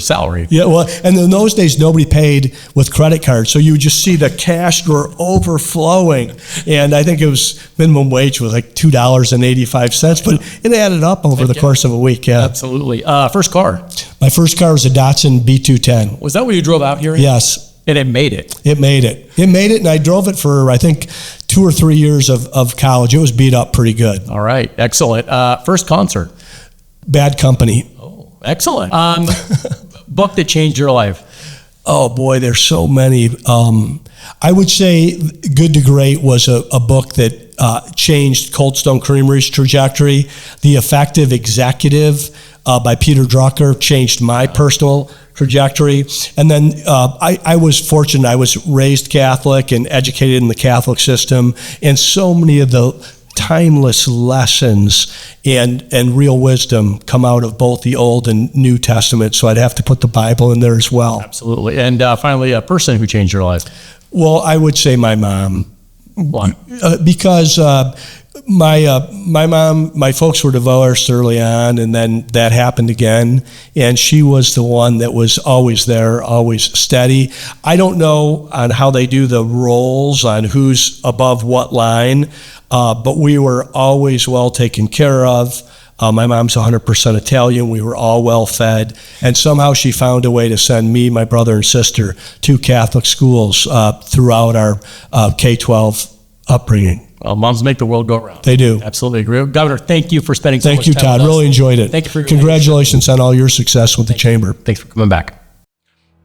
salary. Yeah, well, and in those days nobody paid with credit cards, so you would just see the cash drawer overflowing, and I think it was minimum wage was like $2.85, but it added up over the course of a week. Yeah, absolutely. First car. My first car was a Datsun B210. Was that what you drove out here? Yes. And it made it? It made it, and I drove it for, I think, 2 or 3 years of college. It was beat up pretty good. All right, excellent. First concert? Bad Company. Oh, excellent. Book that changed your life? Oh, boy, there's so many. I would say Good to Great was a book that changed Cold Stone Creamery's trajectory. The Effective Executive by Peter Drucker changed my personal trajectory. And then I was fortunate. I was raised Catholic and educated in the Catholic system, and so many of the timeless lessons and real wisdom come out of both the Old and New Testament, so I'd have to put the Bible in there as well. Absolutely. And finally, a person who changed your life? Well, I would say my mom. Why? Because my mom, my folks were divorced early on, and then that happened again, and she was the one that was always there, always steady. I don't know on how they do the roles on who's above what line, but we were always well taken care of. My mom's 100% Italian. We were all well fed. And somehow she found a way to send me, my brother and sister to Catholic schools throughout our K-12 upbringing. Well, moms make the world go round. They do. Absolutely agree. Governor, thank you for spending so Thank much you, time Todd. with us. Really enjoyed it. Thank you for your Congratulations on all your success with the chamber. Thanks for coming back.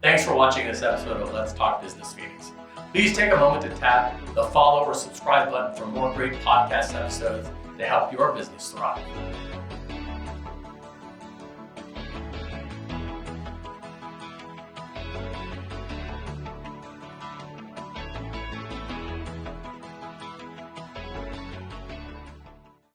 Thanks for watching this episode of Let's Talk Business Phoenix. Please take a moment to tap the follow or subscribe button for more great podcast episodes to help your business thrive.